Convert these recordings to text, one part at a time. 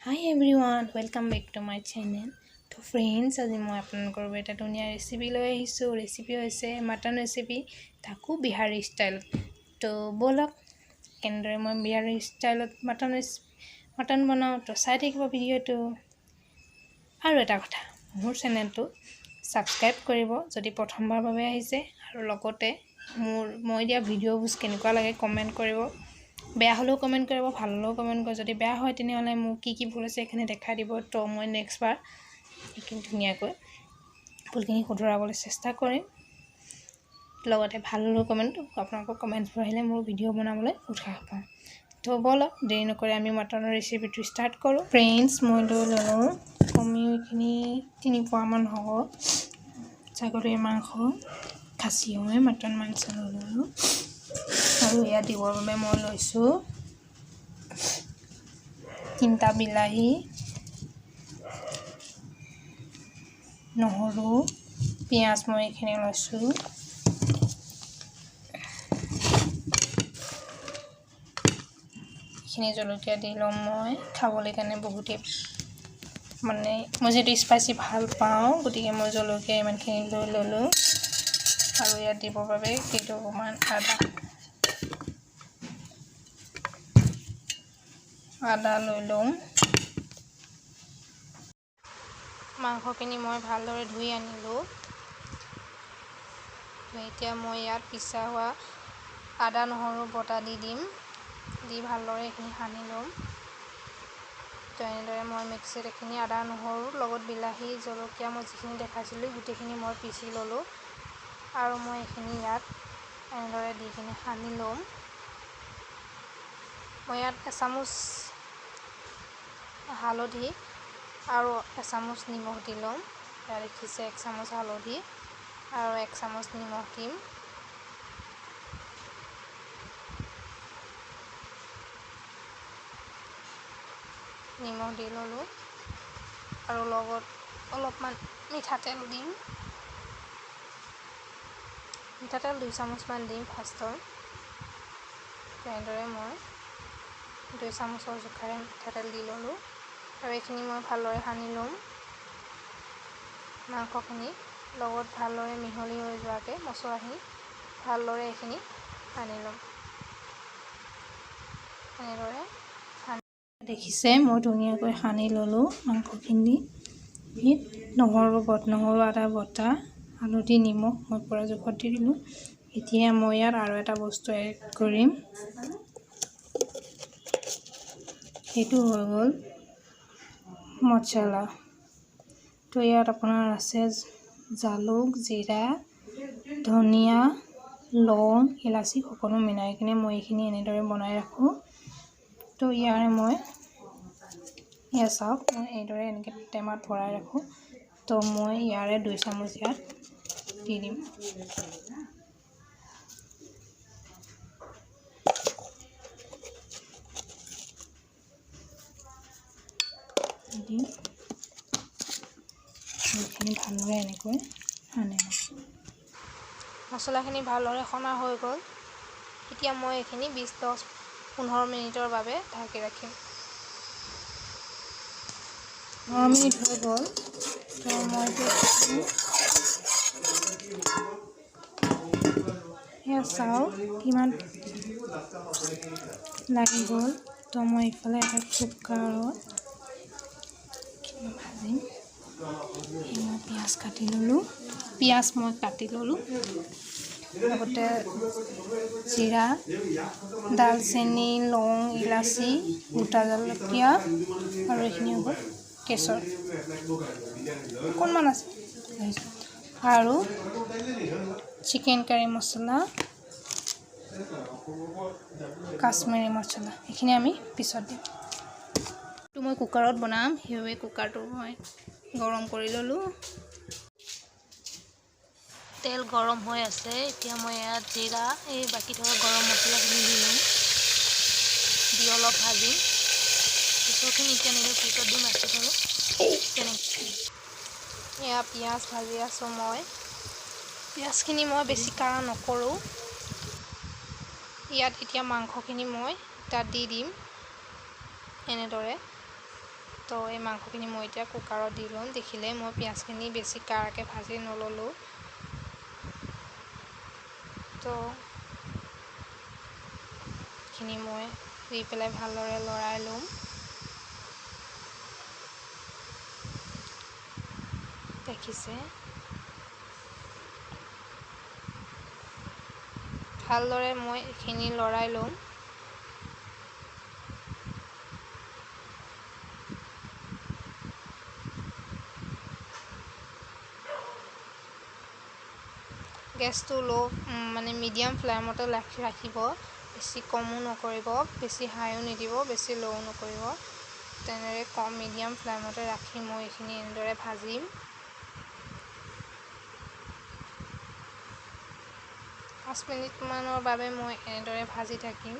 Hi everyone, welcome back to my channel. তো friends আজি মই আপোনালোকৰ বাবে এটা ধুনীয়া ৰেচিপি লৈ আহিছোঁ। ৰেচিপি হৈছে মাটন ৰেচিপি, তাকো বিহাৰী ষ্টাইলত। তো ব'লক কেনেদৰে মই বিহাৰী ষ্টাইলত মাটন বনাওঁ, তো চাই থাকিব ভিডিঅ'টো। আৰু এটা কথা, মোৰ চেনেলটো ছাবস্ক্ৰাইব কৰিব যদি প্ৰথমবাৰৰ বাবে আহিছে, আৰু লগতে মই দিয়া ভিডিঅ'বোৰ কেনেকুৱা লাগে কমেণ্ট কৰিব। বেয়া হ'লেও কমেণ্ট কৰিব, ভাল হ'লেও কমেণ্ট কৰিব। যদি বেয়া হয় তেনেহ'লে মোক কি ভুল হৈছে এইখিনি দেখাই দিব, তো মই নেক্সট বাৰ এইখিনি ধুনীয়াকৈ ভুলখিনি শুধৰাবলৈ চেষ্টা কৰিম। লগতে ভাল হ'লেও আপোনালোকৰ কমেণ্টবোৰ আহিলে মোৰ ভিডিঅ' বনাবলৈ উৎসাহ পাওঁ। তো ব'লক দেৰি নকৰি আমি মাটনৰ ৰেচিপিটো ষ্টাৰ্ট কৰোঁ। ফ্ৰেণ্ডছ, মই লৈ ল'লোঁ কমেও এইখিনি 3 পোৱামান হ'ব ছাগলীৰ মাংস, খাচী হয় মাটন মাংস লৈ ল'লোঁ। আৰু ইয়াত দিবৰ বাবে মই লৈছোঁ 3টা বিলাহী, নহৰু, পিঁয়াজ মই এইখিনি লৈছোঁ। এইখিনি জলকীয়া দি ল'ম মই খাবলৈ কাৰণে বহুতেই মই যিহেতু স্পাইচি ভাল পাওঁ, গতিকে মই জলকীয়া ইমানখিনি লৈ ল'লোঁ। আৰু ইয়াত দিবৰ বাবে কেইটুকুৰমান আদা লৈ লওঁ। মাংসখিনি মই ভালদৰে ধুই আনিলোঁ। এতিয়া মই ইয়াত পিছা হোৱা আদা নহৰু বটা দি দিম, দি ভালদৰে এইখিনি সানি ল'ম। তো এনেদৰে মই মিক্সিত এইখিনি আদা নহৰু লগত বিলাহী জলকীয়া মই যিখিনি দেখাইছিলোঁ গোটেইখিনি মই পিচি ল'লোঁ। আৰু মই এইখিনি ইয়াত এনেদৰে দি কিনে সানি ল'ম। মই ইয়াত এচামুচ হালধি আৰু এচামুচ নিমখ দি ল'ম। ইয়াত দেখিছে 1 চামুচ হালধি আৰু 1 চামুচ নিমখ দিম। নিমখ দি ল'লোঁ আৰু লগত অলপমান মিঠাতেল দিম। মিঠাতেল 2 চামুচমান দিম ফাৰ্ষ্টত। তেনেদৰে মই 2 চামুচৰ জোখাৰে মিঠাতেল দি ল'লোঁ। আৰু এইখিনি মই ভালদৰে সানি ল'ম। মাংসখিনি লগত ভালদৰে মিহলি হৈ যোৱাকৈ মছলাখিনি ভালদৰে এইখিনি সানি ল'ম। এনেদৰে দেখিছে মই ধুনীয়াকৈ সানি ল'লোঁ মাংসখিনি। নহৰু আদা বটা, হালধি নিমখ মই পৰা জোখত দি দিলোঁ। এতিয়া মই ইয়াত আৰু এটা বস্তু এড কৰিম, সেইটো হৈ গ'ল মছলা। তো ইয়াত আপোনাৰ আছে জালুক, জিৰা, ধনিয়া, লং, ইলাচি সকলো মিলাই কিনে মই এইখিনি এনেদৰে বনাই ৰাখোঁ। তো মই চাওক মই এইদৰে এনেকৈ টেমাত ভৰাই ৰাখোঁ। তো মই ইয়াৰে 2 চামুচ ইয়াত দি দিম। এইখিনি ভালদৰে এনেকৈ সানি ল'ম। মছলাখিনি ভালদৰে সনা হৈ গ'ল। এতিয়া মই এইখিনি 20-15 মিনিটৰ বাবে ঢাকি ৰাখিম। 15 মিনিট হৈ গ'ল। তো মই এয়া চাওক কিমান লাগি গ'ল। তো মই ইফালে এটা কুকাৰত ভাজিম। মই পিঁয়াজ মই কাটি ল'লোঁ। লগতে জিৰা, দালচেনি, লং, ইলাচি, গোটা জলকীয়া আৰু এইখিনি হ'ব কেশৰ অকণমান আছে, আৰু চিকেন কাৰী মছলা, কাশ্মীৰী মছলা, এইখিনি আমি পিছত দিম। মই কুকাৰত বনাম, সেইবাবে কুকাৰটো মই গৰম কৰি ল'লোঁ। তেল গৰম হৈ আছে। এতিয়া মই ইয়াত জিৰা বাকী থকা গৰম মছলাখিনি দি ল'ম, দি অলপ ভাজিম। পিছৰখিনি এতিয়া নিজৰ পিছত দিম ৰাখি থ'লোঁ। তেনেকৈ এয়া পিঁয়াজ ভাজি আছোঁ মই। পিঁয়াজখিনি মই বেছি কাঢ়া নকৰোঁ। ইয়াত এতিয়া মাংসখিনি মই তাত দি দিম এনেদৰে। তো এই মাংসখিনি মই এতিয়া কুকাৰত দি ল'ম। দেখিলে মই পিঁয়াজখিনি বেছি কাঢ়াকৈ ভাজি নল'লোঁ। তো এইখিনি মই দি পেলাই ভালদৰে লৰাই ল'ম। দেখিছে ভালদৰে মই এইখিনি লৰাই ল'ম। গেছটো মানে মিডিয়াম ফ্লেমতে ৰাখিব, বেছি কমো নকৰিব, বেছি হাইও নিদিব, বেছি ল'ও নকৰিব। তেনেদৰে মিডিয়াম ফ্লেমতে ৰাখি মই এইখিনি এনেদৰে ভাজিম। 5 মিনিটমানৰ বাবে মই এনেদৰে ভাজি থাকিম।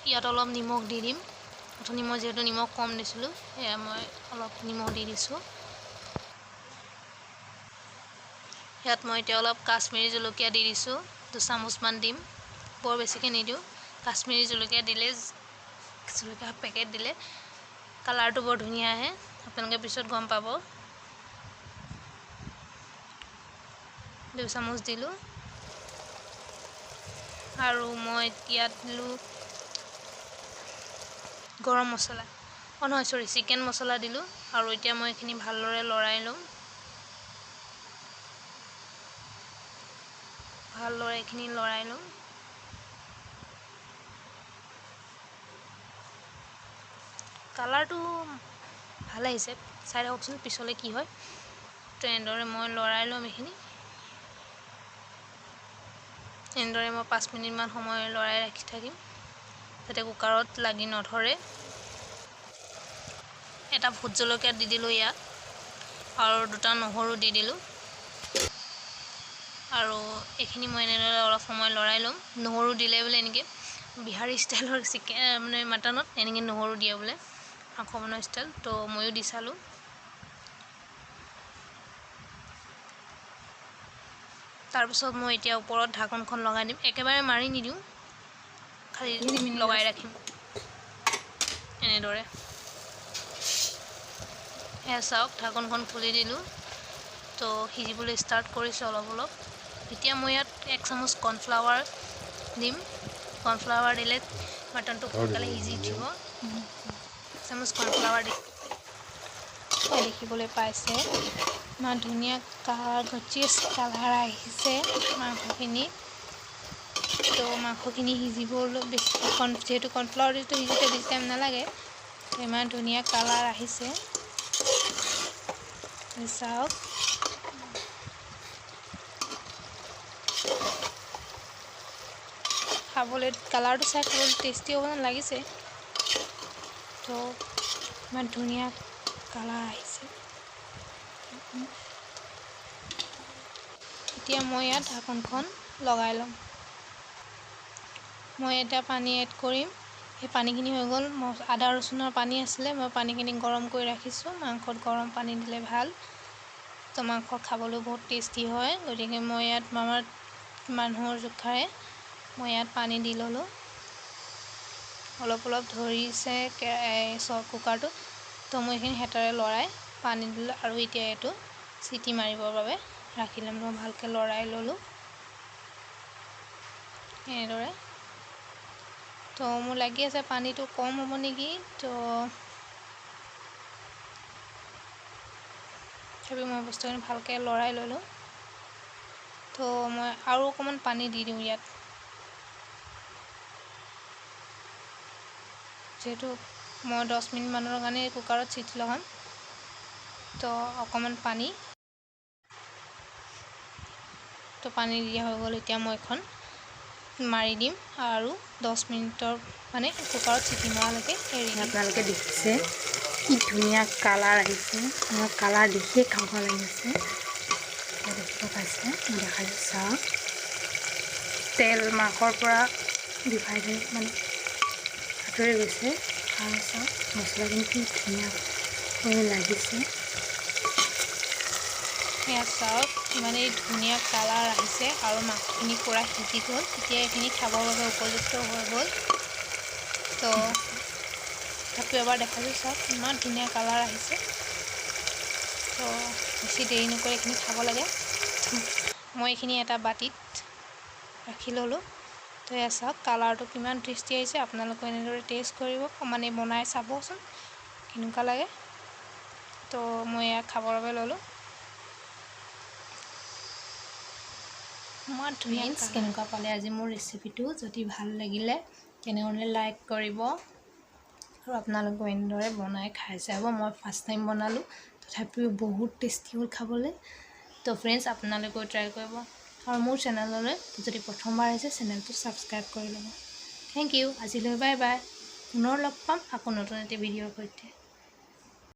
ইয়াত অলপ নিমখ দি দিম। অথনি মই যিহেতু নিমখ কম দিছিলোঁ, সেয়া মই অলপ নিমখ দি দিছোঁ। ইয়াত মই এতিয়া অলপ কাশ্মীৰী জলকীয়া দি দিছোঁ, 2 চামুচমান দিম, বৰ বেছিকৈ নিদিওঁ। কাশ্মীৰী জলকীয়া দিলে, জলকীয়া পেকেট দিলে কালাৰটো বৰ ধুনীয়া আহে, আপোনালোকে পিছত গম পাব। 2 চামুচ দিলোঁ। আৰু মই ইয়াত দিলোঁ গৰম মছলা, চিকেন মছলা দিলোঁ। আৰু এতিয়া মই এইখিনি ভালদৰে লৰাই ল'ম। কালাৰটো ভাল আহিছে, চাই থাককচোন পিছলৈ কি হয়। তো এনেদৰে মই লৰাই ল'ম এইখিনি। এনেদৰে মই 5 মিনিটমান সময় লৰাই ৰাখি থাকিম, যাতে কুকাৰত লাগি নধৰে। এটা ভোট জলকীয়া দি দিলোঁ ইয়াত, আৰু 2টা নহৰু দি দিলোঁ। আৰু এইখিনি মই এনেদৰে অলপ সময় লৰাই ল'ম। নহৰু দিলে বোলে এনেকৈ বিহাৰী ষ্টাইলৰ মানে মাটনত এনেকৈ নহৰু দিয়ে বোলে, মাংস বনোৱা ষ্টাইল। তো ময়ো দি চালোঁ। তাৰপিছত মই এতিয়া ওপৰত ঢাকনখন লগাই দিম। একেবাৰে মাৰি নিদিওঁ, খালি লগাই ৰাখিম এনেদৰে। সেয়া চাওক, ঢাকনখন খুলি দিলোঁ। তো সিজিবলৈ ষ্টাৰ্ট কৰিছে অলপ। এতিয়া মই ইয়াত 1 চামুচ কৰ্ণফ্লাৱাৰ দিম। কৰ্ণফ্লাৱাৰ দিলে মাটনটো সোনকালে সিজি উঠিব। 1 চামুচ কৰ্ণফ্লাৱাৰ দি দেখিবলৈ পাইছে, ইমান ধুনীয়া গচিয়াছ কালাৰ আহিছে মাংসখিনি। তো মাংসখিনি সিজিবলৈ বেছি যিহেতু কৰ্ণফ্লাৱাৰ দিটো সিজিতে বেছি টাইম নালাগে, ইমান ধুনীয়া কালাৰ আহিছে চাওক। খাবলৈ কালাৰটো চাই খাবলৈ টেষ্টি হ'ব যেন লাগিছে। তো ইমান ধুনীয়া কালাৰ আহিছে। এতিয়া মই ইয়াত ঢাকনখন লগাই ল'ম। মই এতিয়া পানী এড কৰিম। সেই পানীখিনি হৈ গ'ল, আদা ৰচুনৰ পানী আছিলে, মই পানীখিনি গৰম কৰি ৰাখিছোঁ। মাংসত গৰম পানী দিলে ভাল, তো মাংস খাবলৈ বহুত টেষ্টি হয়। গতিকে মই ইয়াত আমাৰ মানুহৰ জোখাৰে মই ইয়াত পানী দি ল'লোঁ। অলপ ধৰিছে কুকাৰটো, তো মই এইখিনি হেতাৰে লৰাই পানী দিলোঁ। আৰু এতিয়া এইটো চিটি মাৰিবৰ বাবে ৰাখি ল'ম। মই ভালকৈ লৰাই ল'লোঁ এনেদৰে। তো মোৰ লাগি আছে পানীটো কম হ'ব নেকি, তো তথাপি মই বস্তুখিনি ভালকৈ লৰাই ল'লোঁ। তো মই আৰু অকণমান পানী দি দিওঁ ইয়াত, যিহেতু মই 10 মিনিটমানৰ কাৰণে কুকাৰত চিটি লগাম। তো অকণমান পানী দিয়া হৈ গ'ল। এতিয়া মই এখন মাৰি দিম আৰু 10 মিনিটৰ মানে কুকাৰত চিটি মৰালৈকে এৰি দিম। আপোনালোকে দেখিছে কি ধুনীয়া কালাৰ আহিছে, মোৰ কালাৰ দেখিয়ে খাব লাগিছে। দেখিব পাইছে, মই দেখাই চাওক, তেল মাংসৰ পৰা ডিভাইড হৈ মানে আঁতৰি গৈছে। আৰু চাওক মছলাখিনি কি ধুনীয়া হৈ লাগিছে। এয়া চাওক ইমানেই ধুনীয়া কালাৰ আহিছে আৰু মাংসখিনি পূৰা সিজি গ'ল। এতিয়া এইখিনি খাবৰ বাবে উপযুক্ত হৈ গ'ল। তো তাকো এবাৰ দেখাইছোঁ, চাওক ইমান ধুনীয়া কালাৰ আহিছে। তো বেছি দেৰি নকৰি এইখিনি খাব লাগে। মই এইখিনি এটা বাতিত ৰাখি ল'লোঁ। তো এয়া চাওক কালাৰটো কিমান টেষ্টি আহিছে। আপোনালোকে এনেদৰে টেষ্ট কৰিব, মানে বনাই চাবচোন কেনেকুৱা লাগে। তো মই এয়া খাবৰ বাবে ল'লোঁ। ইমান ধুনীয়া কেনেকুৱা পালে আজি মোৰ ৰেচিপিটো। যদি ভাল লাগিলে তেনেহ'লে লাইক কৰিব আৰু আপোনালোকে এনেদৰে বনাই খাই চাব। মই ফাৰ্ষ্ট টাইম বনালোঁ, তথাপিও বহুত টেষ্টি হ'ল খাবলৈ। তো ফ্ৰেণ্ডছ আপোনালোকেও ট্ৰাই কৰিব আৰু মোৰ চেনেললৈ যদি প্ৰথমবাৰ আহিছে চেনেলটো ছাবস্ক্ৰাইব কৰি ল'ব। Thank you. আজিলৈ বাই বাই। পুনৰ লগ পাম আকৌ নতুন এটা ভিডিঅ'ৰ সৈতে।